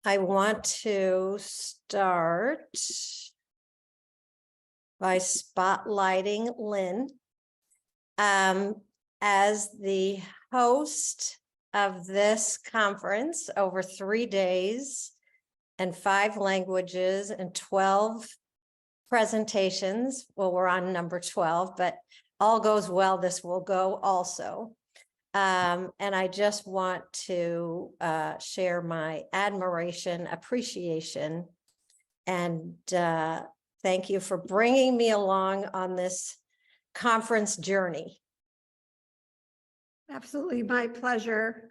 I want to start by spotlighting Lynn as the host of this conference over 3 days and 5 languages and 12 presentations. Well, we're on number 12, but all goes well, this will go also. And I just want to share my admiration, appreciation, and thank you for bringing me along on this conference journey. Absolutely, my pleasure.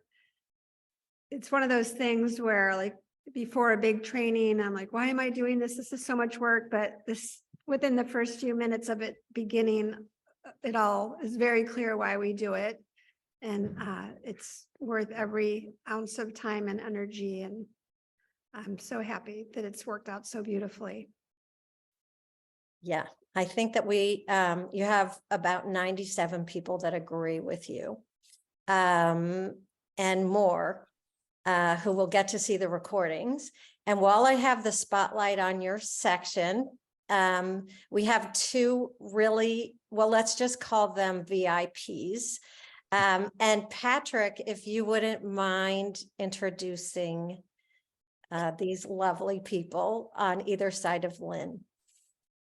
It's one of those things where, like, before a big training, I'm like, why am I doing this? This is so much work. But this, within the first few minutes of it beginning, it all is very clear why we do it. And it's worth every ounce of time and energy. And I'm so happy that it's worked out so beautifully. Yeah, I think that you have about 97 people that agree with you, and more who will get to see the recordings. And while I have the spotlight on your section, we have 2 really, well, let's just call them VIPs. And Patrick, if you wouldn't mind introducing these lovely people on either side of Lynn.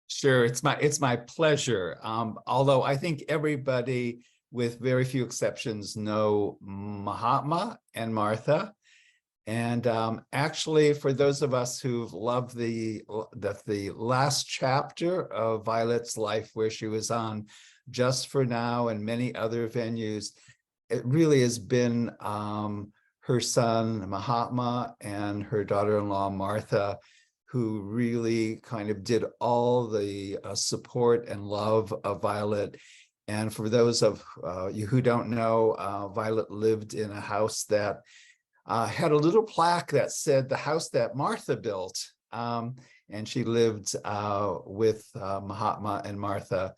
Sure, it's my pleasure. Although I think everybody, with very few exceptions, know Mahatma and Martha. And actually, for those of us who've loved the last chapter of Violet's life, where she was on Just for Now and many other venues, it really has been her son Mahatma and her daughter-in-law Martha, who really kind of did all the support and love of Violet. And for those of you who don't know, Violet lived in a house that had a little plaque that said the house that Martha built. And she lived with Mahatma and Martha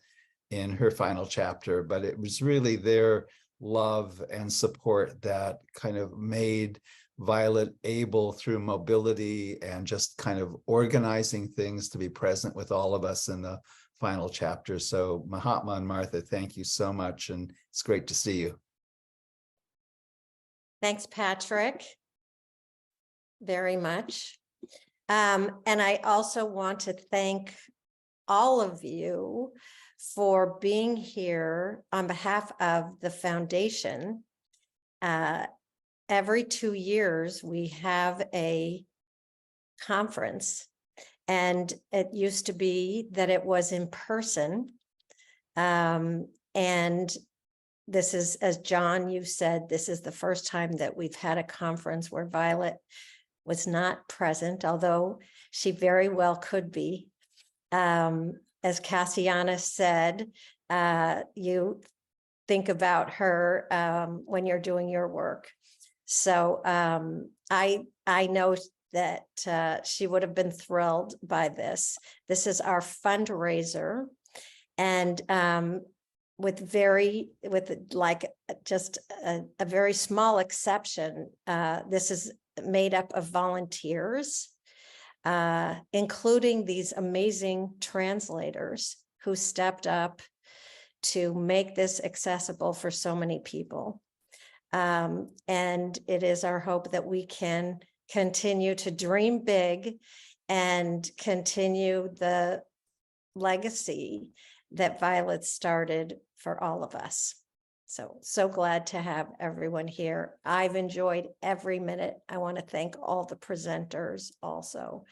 in her final chapter. But it was really their love and support that kind of made Violet able, through mobility and just kind of organizing things, to be present with all of us in the final chapter. So Mahatma and Martha, thank you so much. And it's great to see you. Thanks, Patrick, very much. And I also want to thank all of you for being here on behalf of the foundation. Every 2 years, we have a conference, and it used to be that it was in person. And this is, as John, you said, this is the first time that we've had a conference where Violet was not present, although she very well could be. As Cassiana said, you think about her when you're doing your work. So I know that she would have been thrilled by this. This is our fundraiser, and with just a very small exception, this is made up of volunteers, including these amazing translators who stepped up to make this accessible for so many people. And it is our hope that we can continue to dream big and continue the legacy that Violet started for all of us. So glad to have everyone here. I've enjoyed every minute. I want to thank all the presenters also.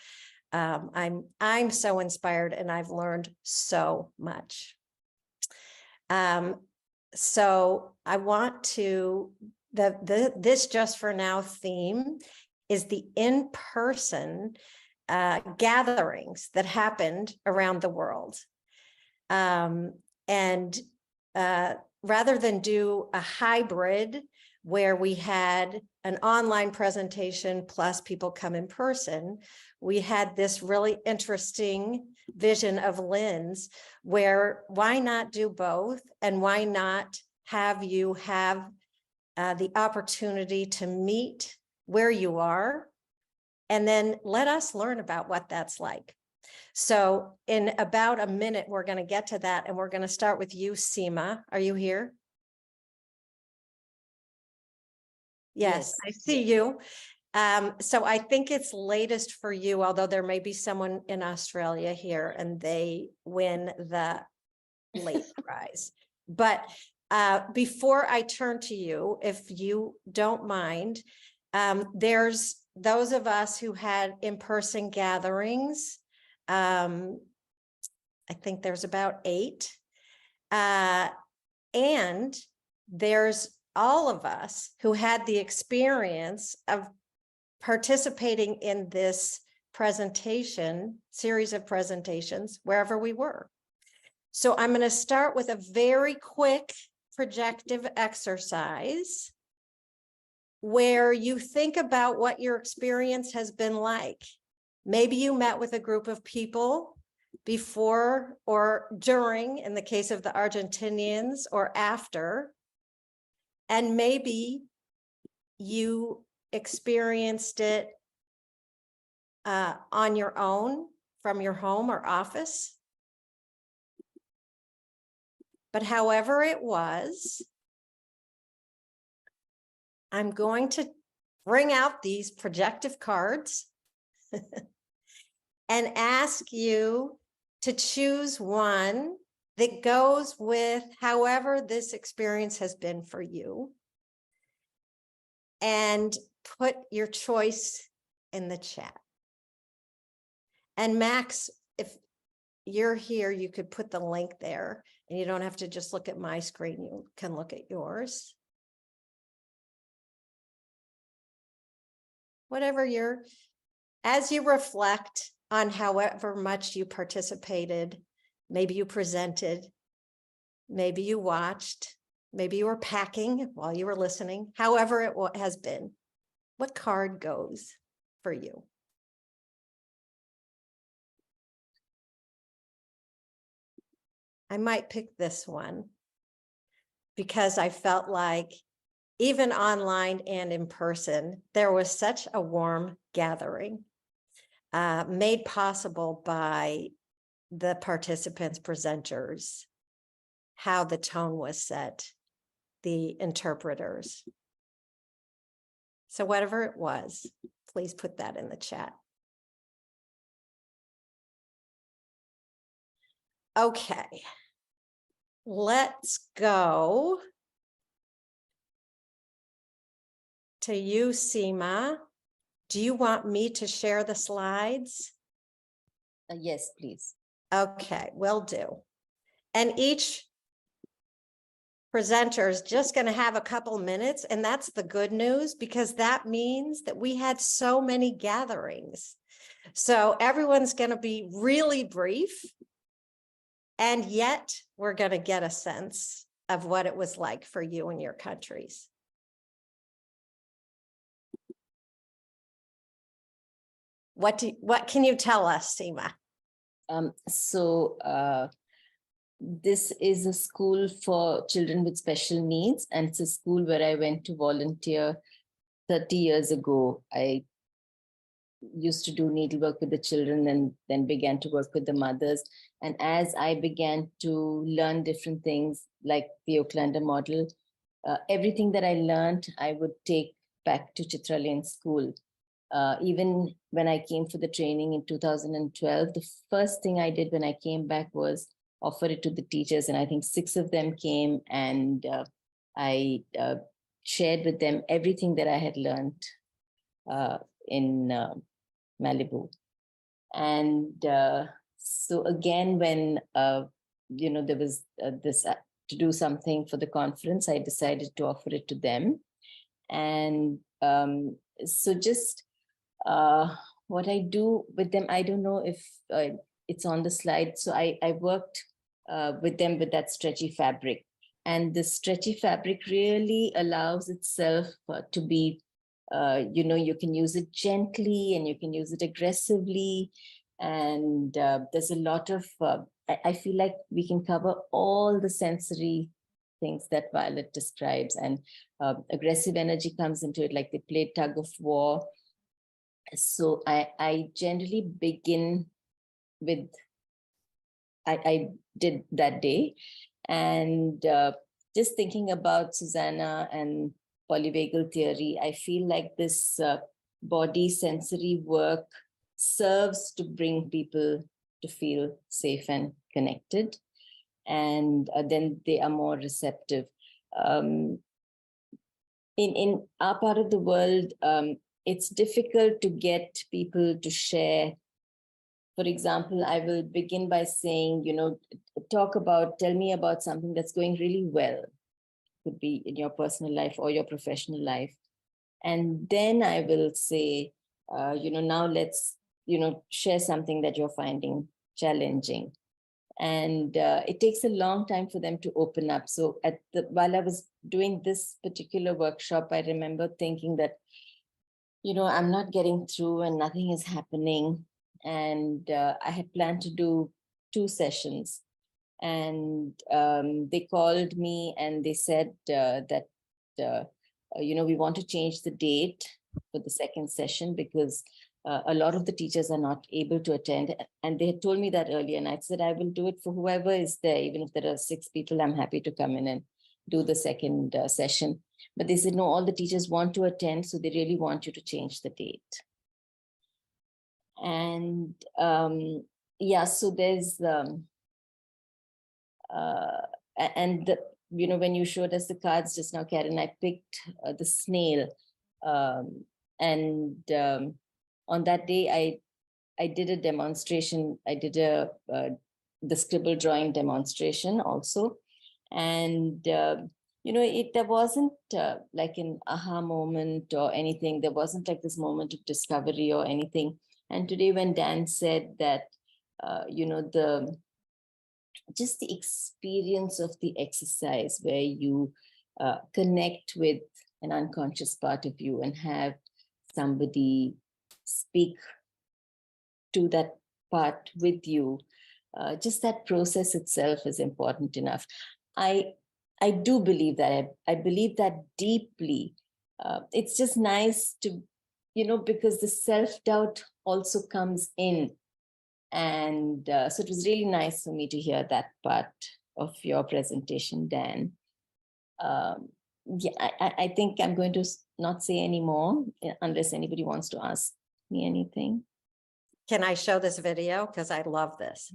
I'm so inspired, and I've learned so much. So I want to, this Just for Now theme is the in-person gatherings that happened around the world. Rather than do a hybrid where we had an online presentation plus people come in person, we had this really interesting vision of Lynn's, where why not do both, and why not have you have the opportunity to meet where you are And then let us learn about what that's like. So in about a minute, we're going to get to that. And we're going to start with you, Seema. Are you here? Yes, I see you. So I think it's latest for you, although there may be someone in Australia here and they win the late prize. But before I turn to you, if you don't mind, there's those of us who had in-person gatherings. I think there's about 8. And there's all of us who had the experience of participating in this series of presentations, wherever we were. So I'm going to start with a very quick projective exercise where you think about what your experience has been like. Maybe you met with a group of people before or during, in the case of the Argentinians, or after, and maybe you experienced it on your own from your home or office. But however it was, I'm going to bring out these projective cards and ask you to choose one that goes with however this experience has been for you, and put your choice in the chat. And Max, if you're here, you could put the link there, and you don't have to just look at my screen, you can look at yours. Whatever as you reflect on however much you participated, maybe you presented, maybe you watched, maybe you were packing while you were listening, however it has been, what card goes for you? I might pick this one because I felt like even online and in person, there was such a warm gathering made possible by the participants, presenters, how the tone was set, the interpreters. So whatever it was, please put that in the chat. Okay, let's go to you, Seema. Do you want me to share the slides? Yes, please. Okay, will do. And each presenter is just going to have a couple minutes, and that's the good news, because that means that we had so many gatherings. So everyone's going to be really brief, and yet we're going to get a sense of what it was like for you and your countries. What can you tell us, Seema? This is a school for children with special needs, and it's a school where I went to volunteer 30 years ago. I used to do needlework with the children and then began to work with the mothers. And as I began to learn different things like the Oaklander model, everything that I learned, I would take back to Chitra Lane School. Even when I came for the training in 2012, the first thing I did when I came back was offer it to the teachers. And I think 6 of them came, and I shared with them everything that I had learned in Malibu. And so again, when there was this to do something for the conference, I decided to offer it to them. And so just what I do with them, I don't know if it's on the slide. So I worked with them with that stretchy fabric. And the stretchy fabric really allows itself to be, you can use it gently and you can use it aggressively. And there's a lot of, I feel like we can cover all the sensory things that Violet describes, and aggressive energy comes into it, like they play tug of war. So I generally begin with, I did that day, and just thinking about Susanna and polyvagal theory, I feel like this body sensory work serves to bring people to feel safe and connected, and then they are more receptive. In our part of the world, it's difficult to get people to share. For example, I will begin by saying, tell me about something that's going really well. Could be in your personal life or your professional life. And then I will say, now let's, share something that you're finding challenging. And it takes a long time for them to open up. So while I was doing this particular workshop, I remember thinking that, I'm not getting through and nothing is happening. And I had planned to do 2 sessions. And they called me and they said that, we want to change the date for the second session because a lot of the teachers are not able to attend. And they had told me that earlier. And I said, I will do it for whoever is there. Even if there are 6 people, I'm happy to come in and do the second session. But they said, no, all the teachers want to attend. So they really want you to change the date. And so there's, when you showed us the cards just now, Karen, I picked the snail. On that day, I did a demonstration. I did the scribble drawing demonstration also. And, there wasn't like an aha moment or anything. There wasn't like this moment of discovery or anything. And today when Dan said that, just the experience of the exercise where you connect with an unconscious part of you and have somebody speak to that part with you, just that process itself is important enough. I do believe that. I believe that deeply. It's just nice to, because the self-doubt also comes in. And so it was really nice for me to hear that part of your presentation, Dan. I think I'm going to not say any more unless anybody wants to ask me anything. Can I show this video? Because I love this.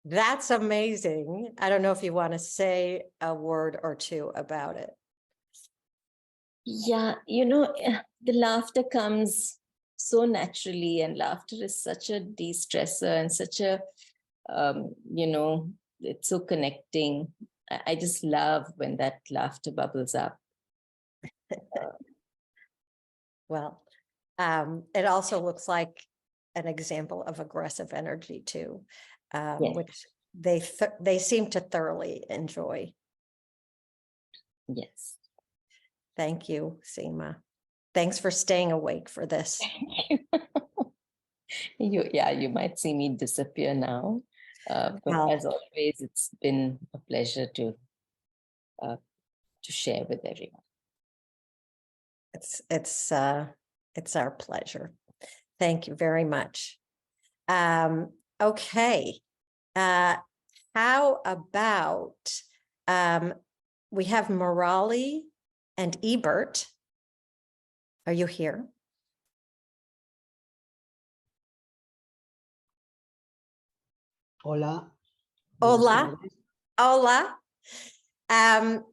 That's amazing. I don't know if you want to say a word or two about it. Yeah, the laughter comes so naturally, and laughter is such a de-stressor and such a, it's so connecting. I just love when that laughter bubbles up. Well, it also looks like an example of aggressive energy too, Yes. which they seem to thoroughly enjoy. Yes. Thank you, Seema. Thanks for staying awake for this. You might see me disappear now, but Well, as always, it's been a pleasure to share with everyone. it's our pleasure. Thank you very much. Okay. How about we have Morali and Ebert. Are you here? Hola. Hola. Hola.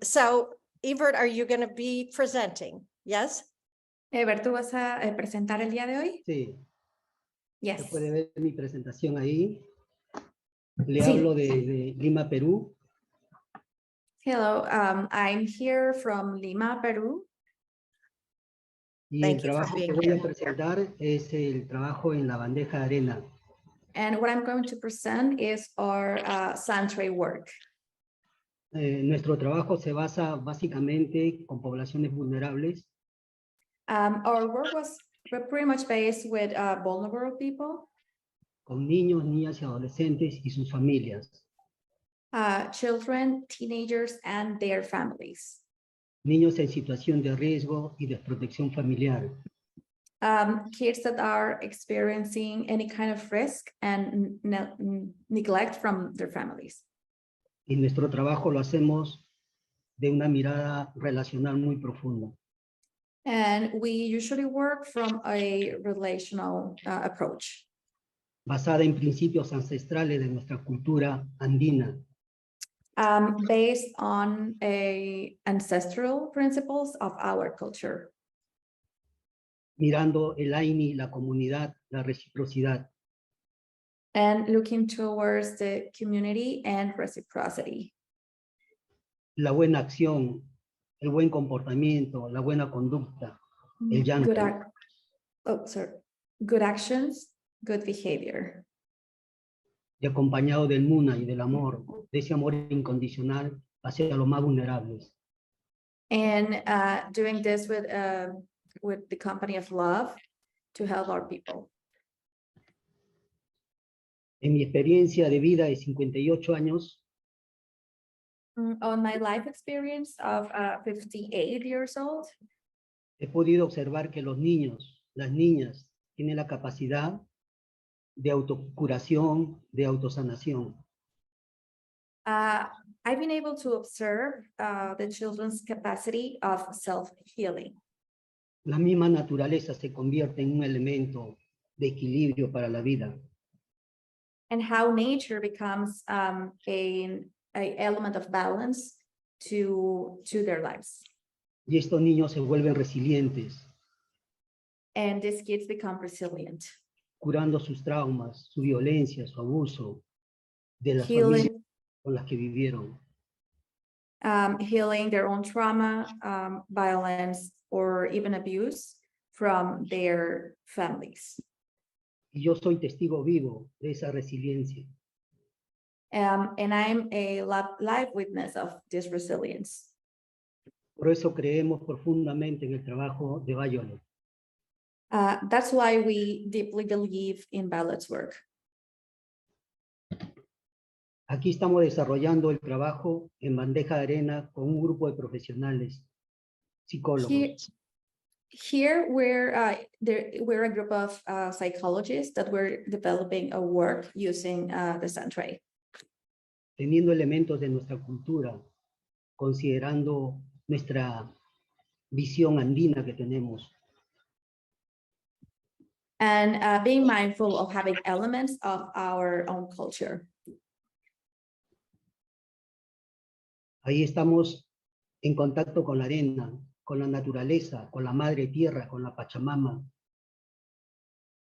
So Ebert, are you going to be presenting? Yes. Ever, ¿tú vas a presentar el día de hoy? Sí, se Yes. puede ver mi presentación ahí. Le Sí. hablo de Lima, Perú. Hello, I'm here from Lima, Peru. Y Thank el you for trabajo que being voy here. a presentar es el trabajo en la bandeja de arena. And what I'm going to present is our sand tray work. Nuestro trabajo se basa básicamente con poblaciones vulnerables. Our work was but pretty much based with vulnerable people, con niños, niñas y adolescentes y sus familias, children, teenagers, and their families. niños en situación de riesgo y desprotección familiar, Kids that are experiencing any kind of risk and neglect from their families. y nuestro trabajo lo hacemos de una mirada relacional muy profunda. And we usually work from a relational approach, Basada en principios ancestrales de nuestra cultura andina, based on ancestral principles of our culture, mirando el AINI, la comunidad, la reciprocidad, and looking towards the community and reciprocity, la buena acción, el buen comportamiento, la buena conducta, el llanto, good actions, good behavior, y acompañado del Muna y del amor, de ese amor incondicional hacia los más vulnerables. and doing this with the company of love to help our people. En mi experiencia de vida de 58 años, On my life experience of 58 years old, he podido observar que los niños, las niñas, tienen la capacidad de autocuración, de autosanación. I've been able to observe the children's capacity of self-healing. La misma naturaleza se convierte en un elemento de equilibrio para la vida. And how nature becomes a element of balance to their lives. Y estos niños se vuelven resilientes, And these kids become resilient, curando sus traumas, su violencia, su abuso, de las familias healing, con las que vivieron. healing their own trauma, violence, or even abuse from their families. Y yo soy testigo vivo de esa resiliencia. And I'm a live witness of this resilience. Por eso creemos profundamente en el trabajo de Violet. That's why we deeply believe in Violet's work. Aquí estamos desarrollando el trabajo en bandeja de arena con un grupo de profesionales, psicólogos, Here we're a group of psychologists that we're developing a work using the Sandtray, teniendo elementos de nuestra cultura, considerando nuestra visión andina que tenemos. and being mindful of having elements of our own culture. Ahí estamos en contacto con la arena, con la naturaleza, con la madre tierra, con la Pachamama.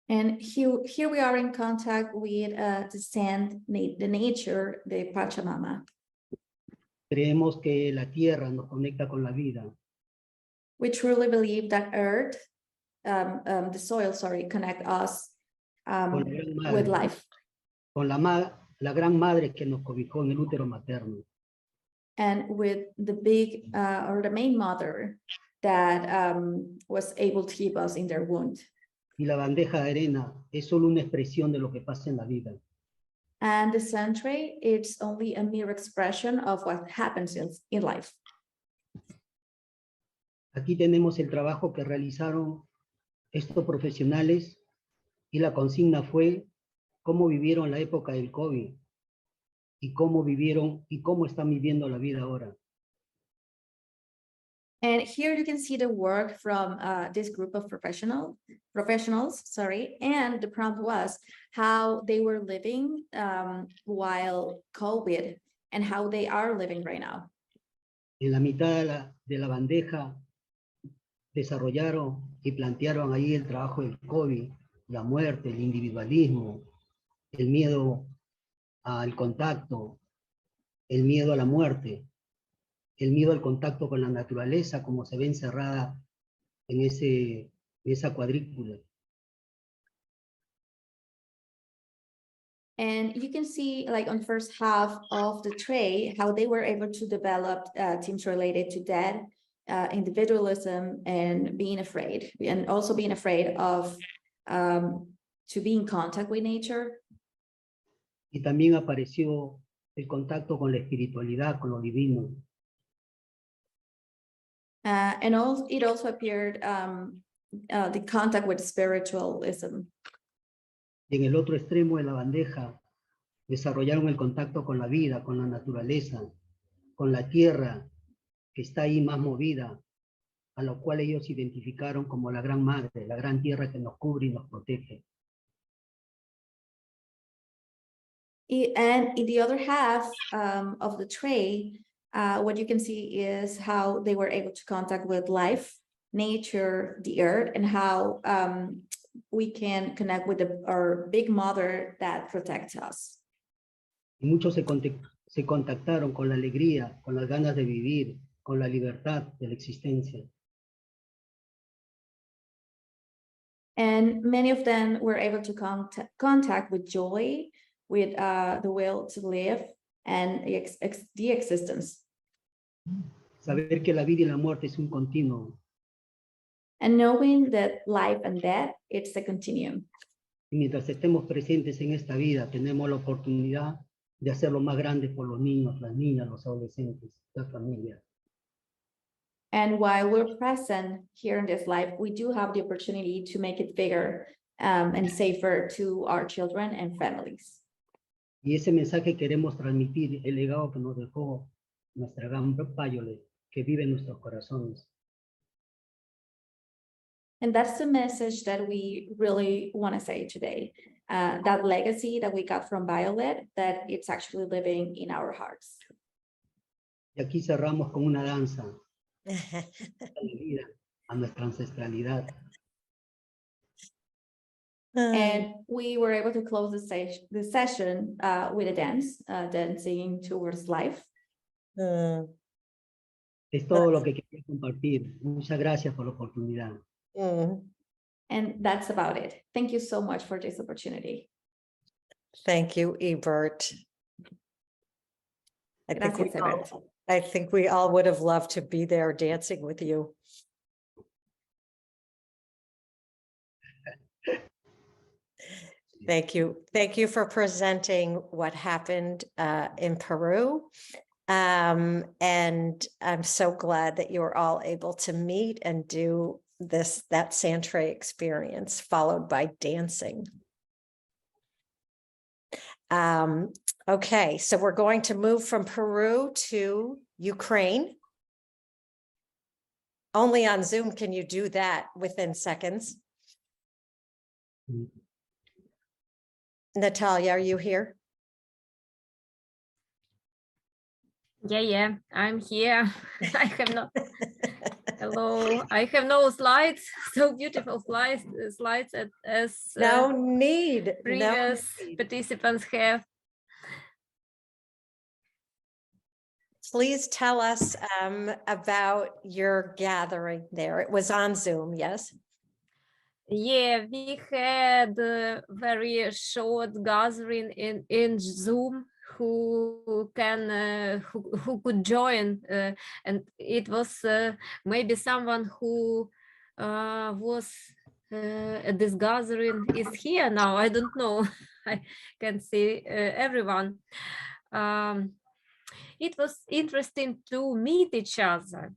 And here we are in contact with the sand, the nature, the Pachamama. Creemos que la tierra nos conecta con la vida. We truly believe that earth, the soil, connect us Con la gran madre, with life. con la gran madre que nos cobijó en el útero materno. And with the big or the main mother that was able to keep us in their womb. Y la bandeja de arena es solo una expresión de lo que pasa en la vida. And the Sandtray, it's only a mere expression of what happens in life. Aquí tenemos el trabajo que realizaron estos profesionales y la consigna fue cómo vivieron la época del COVID y cómo vivieron y cómo están viviendo la vida ahora. And here you can see the work from this group of professionals, and the prompt was how they were living while COVID and how they are living right now. En la mitad de la bandeja desarrollaron y plantearon ahí el trabajo del COVID, la muerte, el individualismo, el miedo al contacto, el miedo a la muerte, el miedo al contacto con la naturaleza, como se ve encerrada en esa cuadrícula. And you can see, like on the first half of the tray, how they were able to develop themes related to death, individualism and being afraid, and also being afraid of to be in contact with nature. Y también apareció el contacto con la espiritualidad, con lo divino. And also, it also appeared the contact with spiritualism. Y en el otro extremo de la bandeja desarrollaron el contacto con la vida, con la naturaleza, con la tierra que está ahí más movida, a lo cual ellos identificaron como la gran madre, la gran tierra que nos cubre y nos protege. And in the other half of the tray, what you can see is how they were able to contact with life, nature, the earth, and how we can connect with our big mother that protects us. Y muchos se contactaron con la alegría, con las ganas de vivir, con la libertad de la existencia. And many of them were able to contact with joy, with the will to live and the existence. Saber que la vida y la muerte es un continuo. And knowing that life and death, it's a continuum. Y mientras estemos presentes en esta vida, tenemos la oportunidad de hacerlo más grande por los niños, las niñas, los adolescentes, las familias. And while we're present here in this life, we do have the opportunity to make it bigger and safer to our children and families. Y ese mensaje queremos transmitir, el legado que nos dejó nuestra gran Violet, que vive en nuestros corazones. And that's the message that we really want to say today. That legacy that we got from Violet, that it's actually living in our hearts. Y aquí cerramos con una danza a nuestra ancestralidad. And we were able to close the session with a dance, dancing towards life. Es todo lo que quería compartir. Muchas gracias por la oportunidad. And that's about it. Thank you so much for this opportunity. Thank you, Ebert. Gracias, Ebert. I think we all would have loved to be there dancing with you. Thank you. Thank you for presenting what happened in Peru. And I'm so glad that you were all able to meet and do that Santre experience followed by dancing. Okay, so we're going to move from Peru to Ukraine. Only on Zoom can you do that within seconds. Natalia, are you here? Yeah, I'm here. I have no, hello, I have no slides, so beautiful slides as No need. previous participants have. Please tell us about your gathering there. It was on Zoom, yes? Yeah, we had a very short gathering in Zoom. Who could join, and it was maybe someone who was at this gathering is here now. I don't know. I can see everyone. It was interesting to meet each other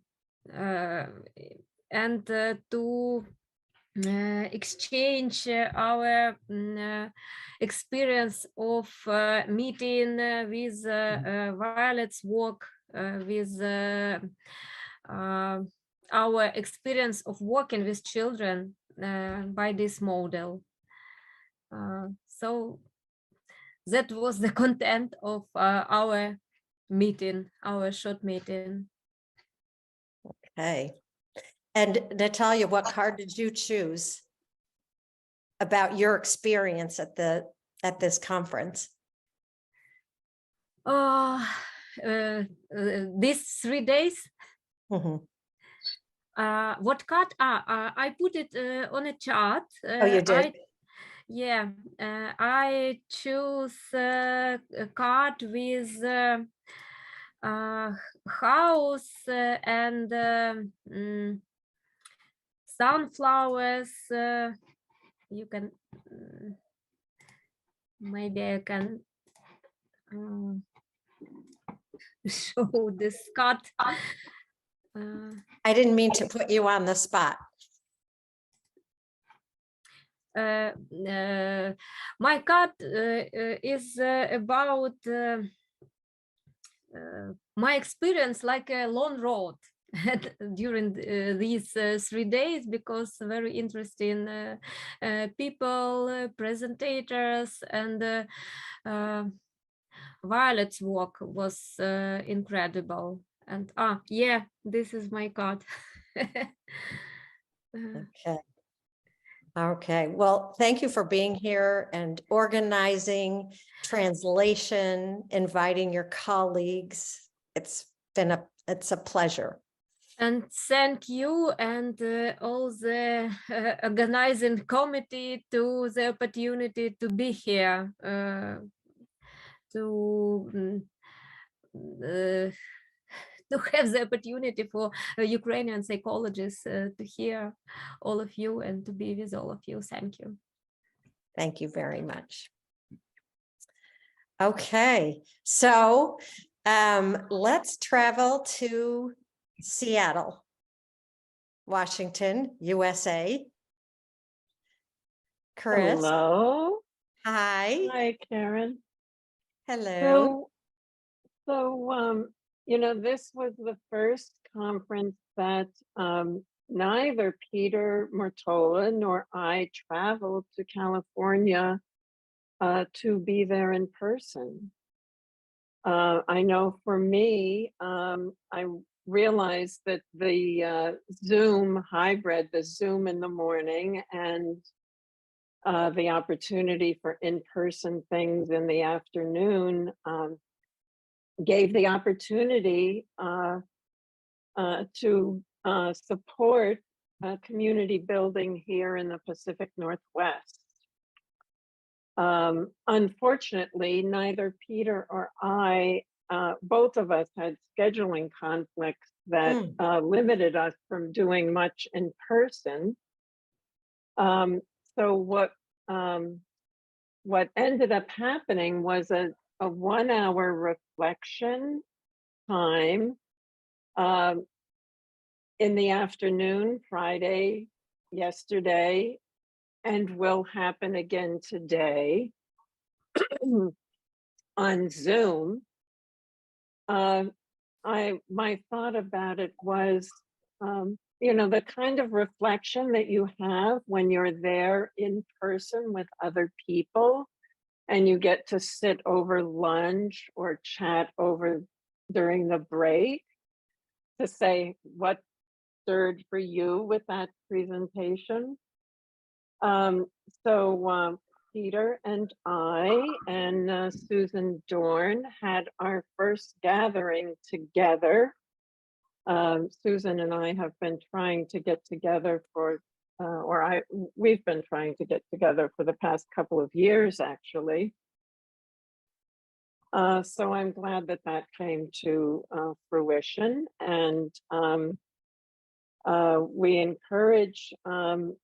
and to exchange our experience of meeting with Violet's work, with our experience of working with children by this model. So that was the content of our meeting, our short meeting. Okay. And Natalia, what card did you choose about your experience at this conference? These 3 days. Mm-hmm. What card? I put it on a chart. Oh, you did? I choose a card with house and sunflowers. You can maybe I can show this cut. I didn't mean to put you on the spot. My cut is about my experience like a long road during these 3 days, because very interesting people, presentators, and Violet's work was incredible. And yeah, this is my card. Okay. Okay, well, thank you for being here and organizing translation, inviting your colleagues. It's a pleasure. And thank you and all the organizing committee to the opportunity to be here, to have the opportunity for Ukrainian psychologists to hear all of you and to be with all of you. Thank you. Thank you very much. Okay, so let's travel to Seattle, Washington, USA. Chris. Hello. Hi. Hi, Karen. Hello. So, this was the first conference that neither Peter Mortola nor I traveled to California to be there in person. I know for me, I realized that the Zoom hybrid, the Zoom in the morning and the opportunity for in-person things in the afternoon gave the opportunity to support community building here in the Pacific Northwest. Unfortunately, neither Peter or I, both of us had scheduling conflicts that limited us from doing much in person. So what ended up happening was a 1 hour reflection time in the afternoon, Friday, yesterday, and will happen again today on Zoom. My thought about it was, the kind of reflection that you have when you're there in person with other people and you get to sit over lunch or chat over during the break to say what stirred for you with that presentation. So Peter and I and Susan Dorn had our first gathering together. Susan and I have been trying to get together we've been trying to get together for the past couple of years, actually. So I'm glad that that came to fruition, and we encourage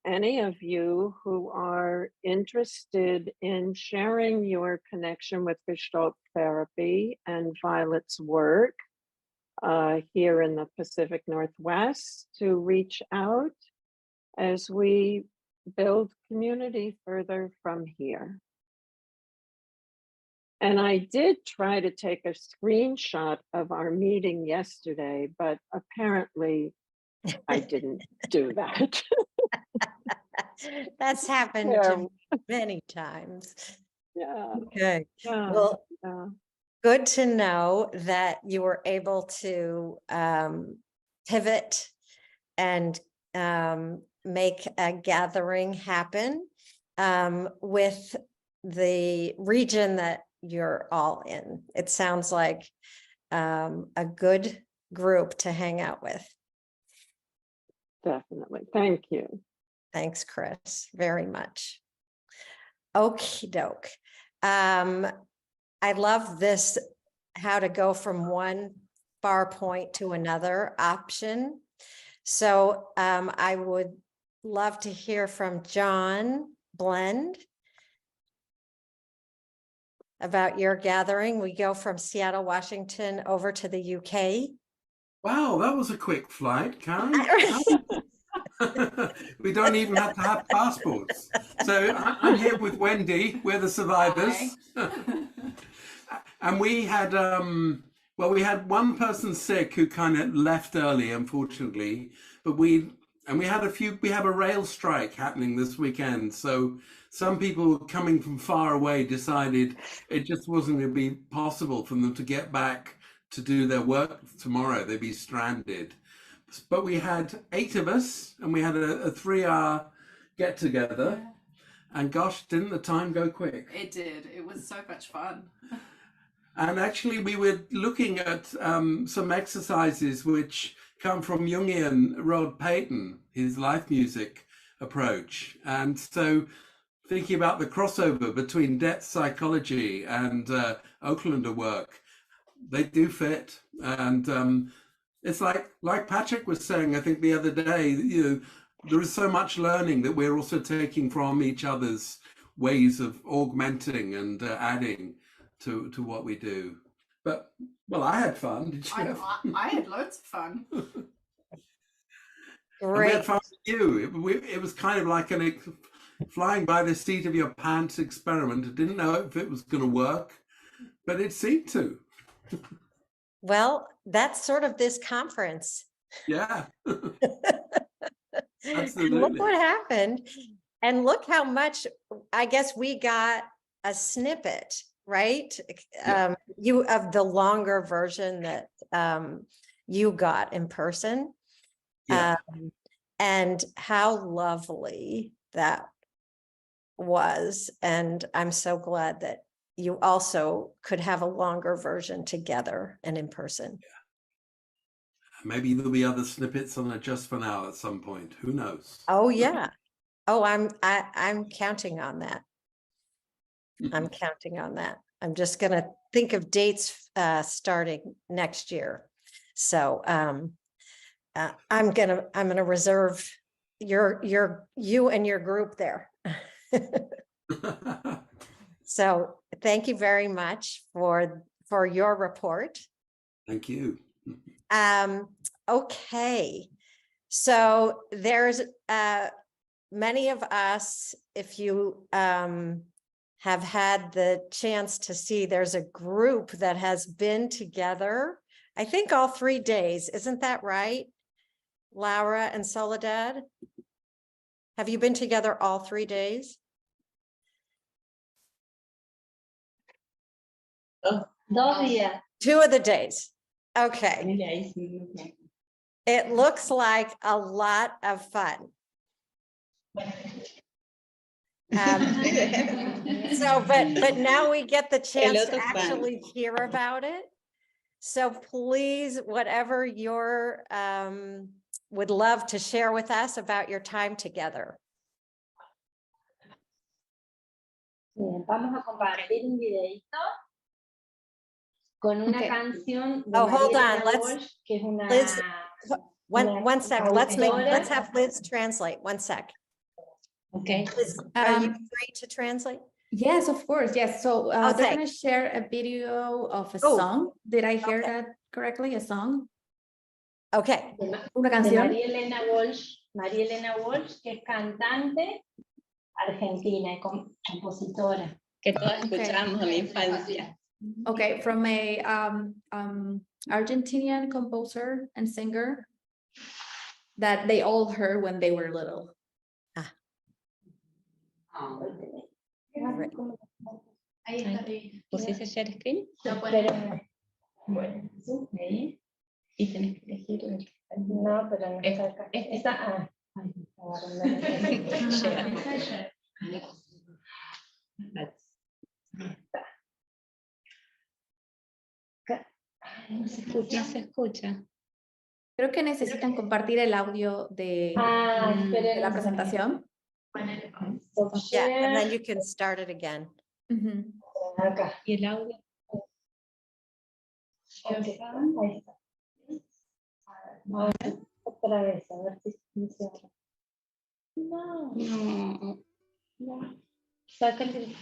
any of you who are interested in sharing your connection with Gestalt therapy and Violet's work here in the Pacific Northwest to reach out as we build community further from here. And I did try to take a screenshot of our meeting yesterday, but apparently I didn't do that. That's happened to me many times. Yeah. Okay. Yeah. Well, yeah. good to know that you were able to pivot and make a gathering happen with the region that you're all in. It sounds like a good group to hang out with. Definitely. Thank you. Thanks, Chris, very much. Okie doke. I love this, how to go from one bar point to another option. So I would love to hear from John Blend about your gathering. We go from Seattle, Washington over to the UK. Wow, that was a quick flight, Karen. We don't even have to have passports. So I'm here with Wendy. We're the survivors. And we had, well, we had one person sick who kind of left early, unfortunately, but we had we have a rail strike happening this weekend. So some people coming from far away decided it just wasn't going to be possible for them to get back to do their work tomorrow. They'd be stranded. But we had 8 of us and we had a 3-hour get together. Yeah. And gosh, didn't the time go quick? It did. It was so much fun. And actually we were looking at some exercises which come from Jungian Rod Payton, his life music approach. And so thinking about the crossover between depth psychology and Oaklander work, they do fit. And it's like Patrick was saying, I think the other day, you know, there is so much learning that we're also taking from each other's ways of augmenting and adding to what we do. But, well, I had fun. Did you? I had loads of fun. Great. We had fun with you. It was kind of like flying by the seat of your pants experiment. I didn't know if it was going to work, but it seemed to. Well, that's sort of this conference. Yeah. Absolutely. And look what happened. And look how much, I guess we got a snippet, right? Yeah. You of the longer version that you got in person. Yeah. And how lovely that was. And I'm so glad that you also could have a longer version together and in person. Yeah. Maybe there'll be other snippets on it just for now at some point. Who knows? Oh yeah. Oh, I'm counting on that. I'm counting on that. I'm just gonna think of dates starting next year. So I'm gonna reserve you and your group there. So thank you very much for your report. Thank you. Okay, so there's many of us, if you have had the chance to see, there's a group that has been together, I think all 3 days, isn't that right? Laura and Soledad, have you been together all 3 days? Two of the days. Okay. It looks like a lot of fun. So, but now we get the chance to actually hear about it. So please, whatever your would love to share with us about your time together. Vamos a compartir un videito con una canción de hold María on, Elena let's Walsh, que es una, Liz, one sec. Let's autora. have Liz translate. One sec. Okay. Liz, are you free to translate? Yes, of course. Yes. So they're thanks. going to share a video of a Oh, song. Did I hear okay. that correctly? A song? Okay. Una De canción. María Elena Walsh, que es cantante argentina y compositora, que todas escuchamos en la infancia. Okay, from a Argentinian composer and singer that they all heard when they were little. Ahí está. ¿Pusiste share screen? Pero, bueno, ahí. Y tenés que elegir el que está. No, pero no está acá. Está. No se escucha. No se escucha. Creo que necesitan compartir el audio de la presentación. Yeah, and then you can start it again. Acá. Y el audio. Okay. Ahí está. Otra vez, a ver si funciona. No. No. No. Sácale.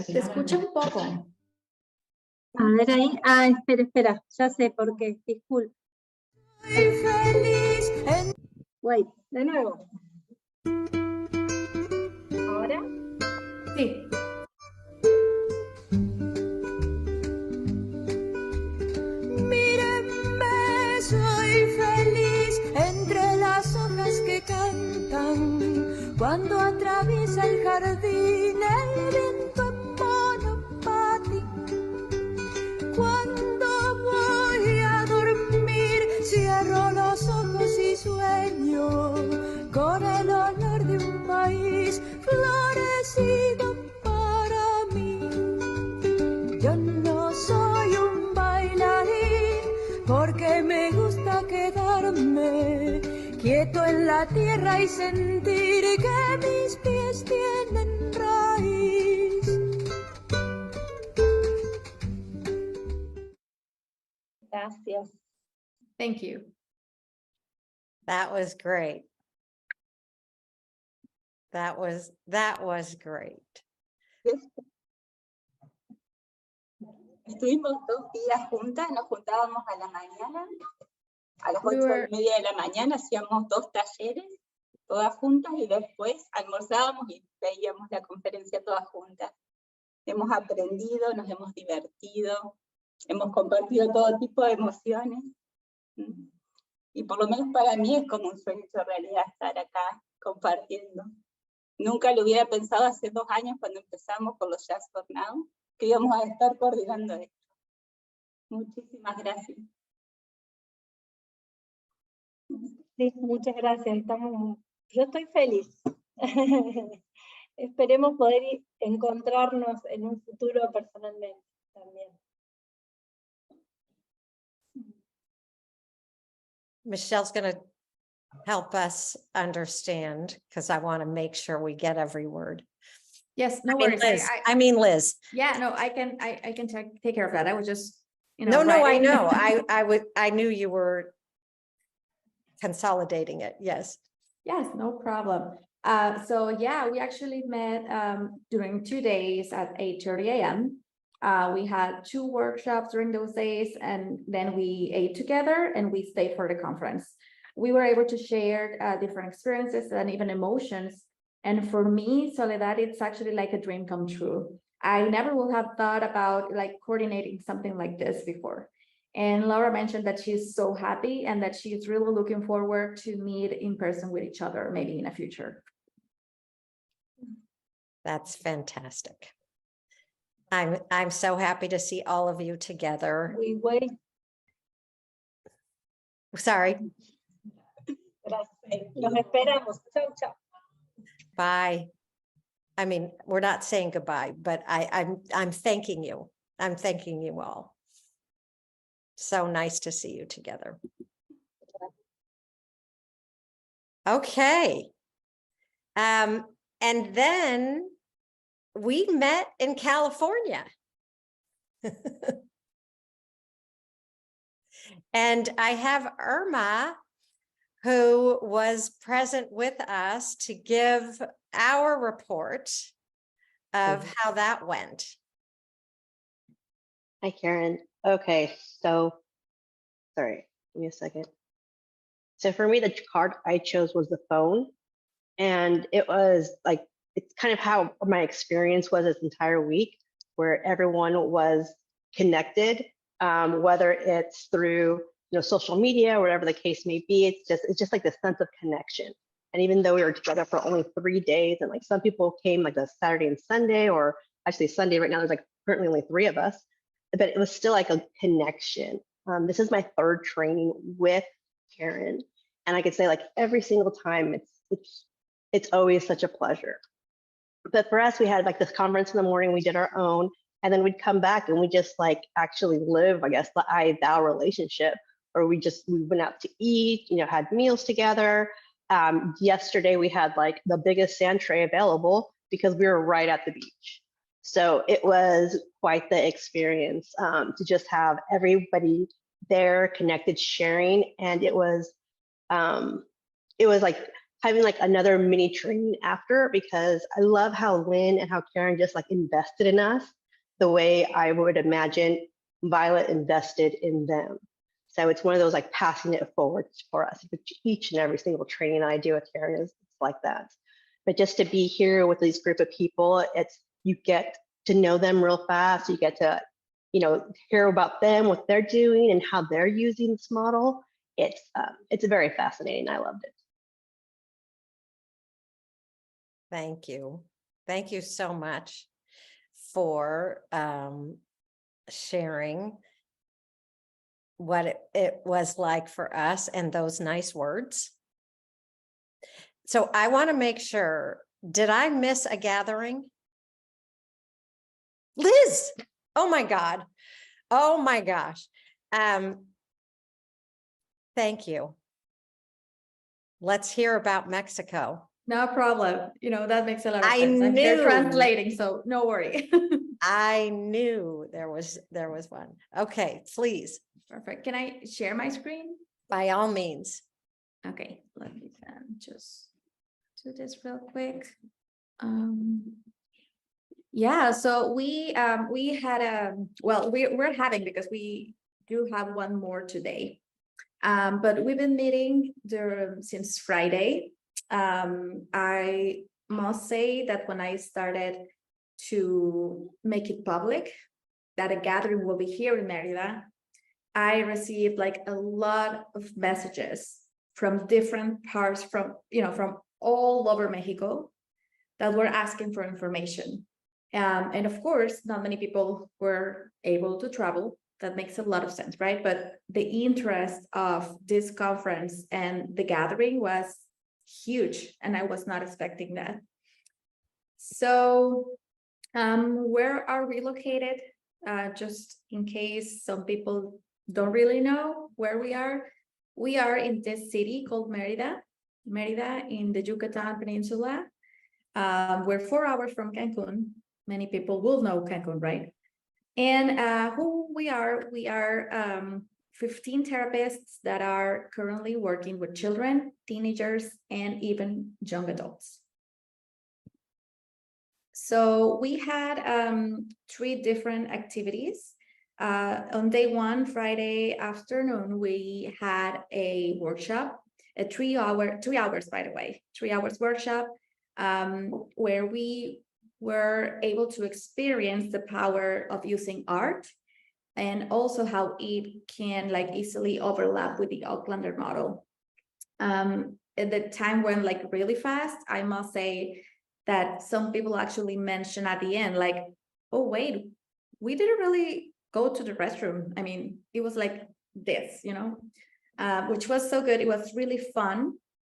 Se escucha un poco. A ver ahí. Ah, espera, ya sé por qué. Disculpe. Wait, de nuevo. ¿Ahora? Sí. Mírenme, soy feliz entre las hojas que cantan cuando atraviesa el jardín el viento en monopatín. Cuando voy a dormir cierro los ojos y sueño con el olor de un maíz florecido para mí. Yo no soy un bailarín porque me gusta quedarme quieto en la tierra y sentir que mis pies tienen raíz. Gracias. Thank you. That was great. That was great. Estuvimos 2 días juntas, nos juntábamos a la mañana, a las 8:30 de la mañana hacíamos 2 talleres, todas juntas, y después almorzábamos y veíamos la conferencia todas juntas. Hemos aprendido, nos hemos divertido, hemos compartido todo tipo de emociones. Y por lo menos para mí es como un sueño hecho realidad estar acá compartiendo. Nunca lo hubiera pensado hace 2 años cuando empezamos con los Jazz for Now, que íbamos a estar coordinando esto. Muchísimas gracias. Sí, muchas gracias. Yo estoy feliz. Esperemos poder encontrarnos en un futuro personalmente también. Michelle's going to help us understand because I want to make sure we get every word. Yes, no I mean, worries. Liz. I mean, Liz. Yeah, no, I can take care of that. I was just, No, I writing. know. I knew you were consolidating it. Yes. Yes, no problem. So yeah, we actually met during 2 days at 8:30 a.m. We had 2 workshops during those days, and then we ate together and we stayed for the conference. We were able to share different experiences and even emotions. And for me, Soledad, it's actually like a dream come true. I never would have thought about like coordinating something like this before. And Laura mentioned that she's so happy and that she's really looking forward to meet in person with each other, maybe in the future. That's fantastic. I'm so happy to see all of you together. We wait. Sorry. Gracias. Los esperamos. Chau, chau. Bye. I mean, we're not saying goodbye, but I'm thanking you. I'm thanking you all. So nice to see you together. Okay. And then we met in California. And I have Irma, who was present with us to give our report of how that went. Hi, Karen. Okay, so, sorry, give me a second. So for me, the card I chose was the phone. And it was like, it's kind of how my experience was this entire week, where everyone was connected, whether it's through social media or whatever the case may be. It's just like this sense of connection. And even though we were together for only 3 days, and like some people came like the Saturday and Sunday, or actually Sunday right now, there's like currently only 3 of us, but it was still like a connection. This is my 3rd training with Karen. And I could say like every single time it's always such a pleasure. But for us, we had like this conference in the morning, we did our own, and then we'd come back and we just like actually live, I guess, the I-thou relationship, or we went out to eat, had meals together. Yesterday we had like the biggest sand tray available because we were right at the beach. So it was quite the experience to just have everybody there, connected, sharing, and it was like having like another mini training after, because I love how Lynn and how Karen just like invested in us the way I would imagine Violet invested in them. So it's one of those like passing it forward for us. Each and every single training I do with Karen is like that. But just to be here with this group of people, you get to know them real fast. You get to, hear about them, what they're doing, and how they're using this model. It's very fascinating. I loved it. Thank you. Thank you so much for sharing what it was like for us and those nice words. So I want to make sure, did I miss a gathering? Liz, oh my God. Oh my gosh. Thank you. Let's hear about Mexico. No problem. That makes a lot of I sense. I'm here knew. translating, so no worry. I knew there was one. Okay, please. Perfect. Can I share my screen? By all means. Okay, let me just do this real quick. Yeah, so we had we're having, because we do have one more today. But we've been meeting since Friday. I must say that when I started to make it public that a gathering will be here in Merida, I received like a lot of messages from different parts, from all over Mexico, that were asking for information. And of course, not many people were able to travel. That makes a lot of sense, right? But the interest of this conference and the gathering was huge, and I was not expecting that. So where are we located? Just in case some people don't really know where we are in this city called Merida in the Yucatan Peninsula. We're 4 hours from Cancun. Many people will know Cancun, right? And who we are 15 therapists that are currently working with children, teenagers, and even young adults. So we had 3 different activities. On day 1, Friday afternoon, we had a workshop, a 3 hours, by the way, 3 hours workshop, where we were able to experience the power of using art, and also how it can like easily overlap with the Aucklander model. The time went like really fast. I must say that some people actually mentioned at the end, like, oh wait, we didn't really go to the restroom. I mean, it was like this, which was so good. It was really fun.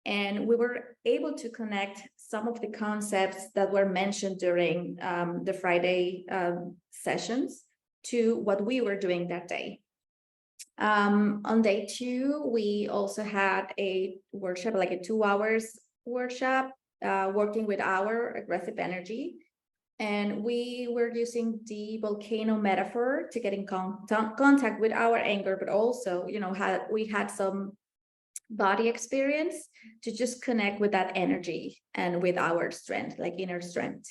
And we were able to connect some of the concepts that were mentioned during the Friday sessions to what we were doing that day. On day 2, we also had a workshop, like a 2 hours workshop, working with our aggressive energy. And we were using the volcano metaphor to get in contact with our anger, but also, we had some body experience to just connect with that energy and with our strength, like inner strength.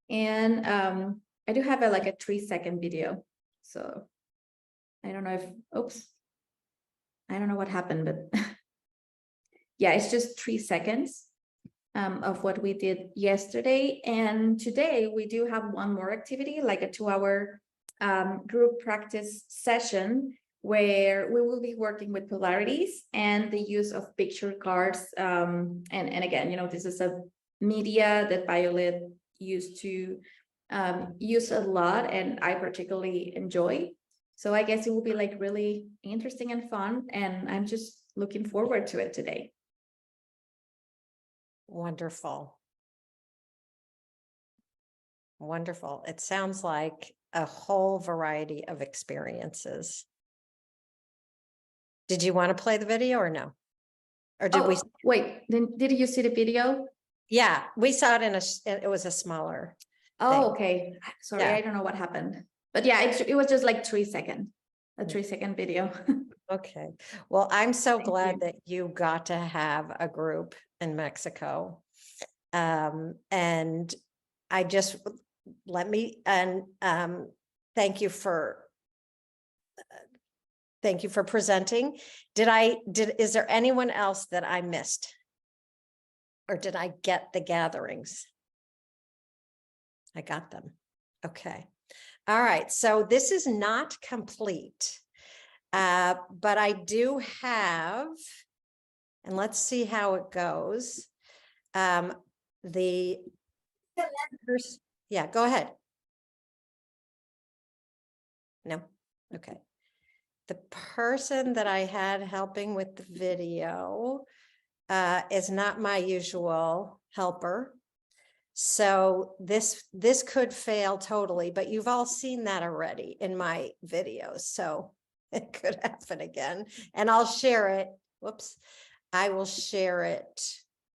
And I do have a 3-second video. So I don't know if, I don't know what happened, but yeah, it's just 3 seconds of what we did yesterday. And today we do have one more activity, like a 2-hour group practice session, where we will be working with polarities and the use of picture cards. And again, this is a media that Violet used to use a lot, and I particularly enjoy. So I guess it will be like really interesting and fun, and I'm just looking forward to it today. Wonderful. Wonderful. It sounds like a whole variety of experiences. Did you want to play the video or no? Or did we? Wait, then did you see the video? Yeah, we saw it it was a smaller. Oh, thing. okay. Sorry, Yeah. I don't know what happened. But yeah, it was just like 3 seconds. a 3-second video. Okay, well, I'm so Thank glad you. that you got to have a group in Mexico. And I just, thank you for presenting. Is there anyone else that I missed? Or did I get the gatherings? I got them. Okay. All right, so this is not complete. But I do have, and let's see how it goes. Yeah, go ahead. No, okay. The person that I had helping with the video is not my usual helper. So this could fail totally, but you've all seen that already in my videos. So it could happen again, and I'll share it. Whoops. I will share it.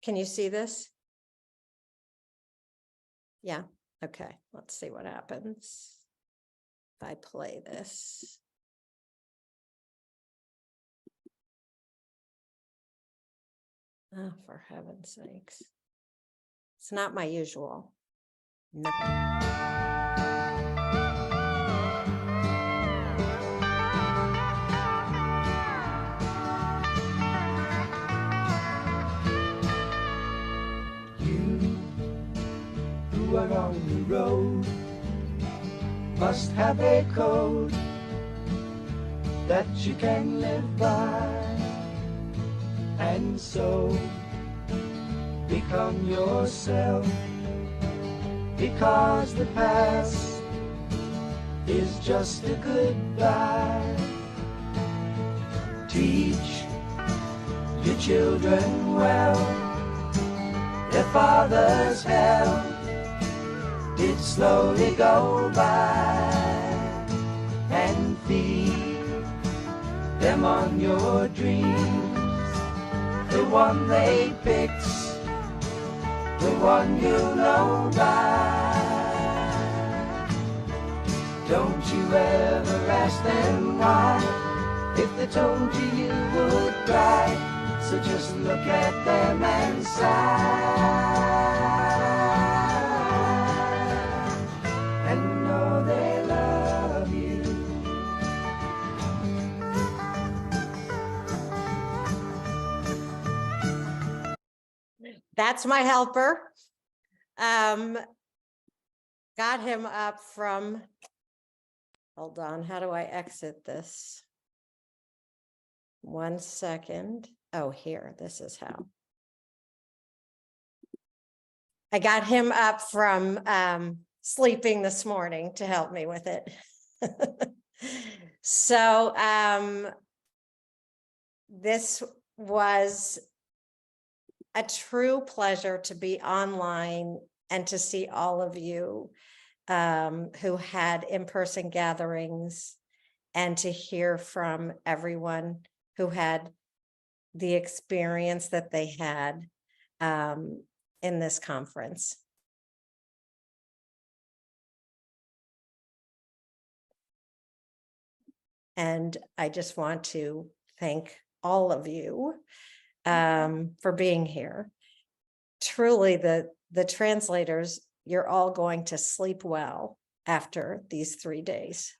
Can you see this? Yeah. Okay. Let's see what happens if I play this. Oh, for heaven's sakes. It's not my usual. No. Who are on the road must have a code that you can live by, and so become yourself, because the past is just a goodbye. Teach your children well, their father's hell did slowly go by, and feed them on your dreams, the one they picked, the one you know by. Don't you ever ask them why, if they told you you would cry, so just look at them and sigh. That's my helper. Got him up from, hold on, how do I exit this? 1 second. Oh, here, this is how. I got him up from sleeping this morning to help me with it. So this was a true pleasure to be online and to see all of you who had in-person gatherings, and to hear from everyone who had the experience that they had in this conference. And I just want to thank all of you for being here. Truly, the translators, you're all going to sleep well after these 3 days.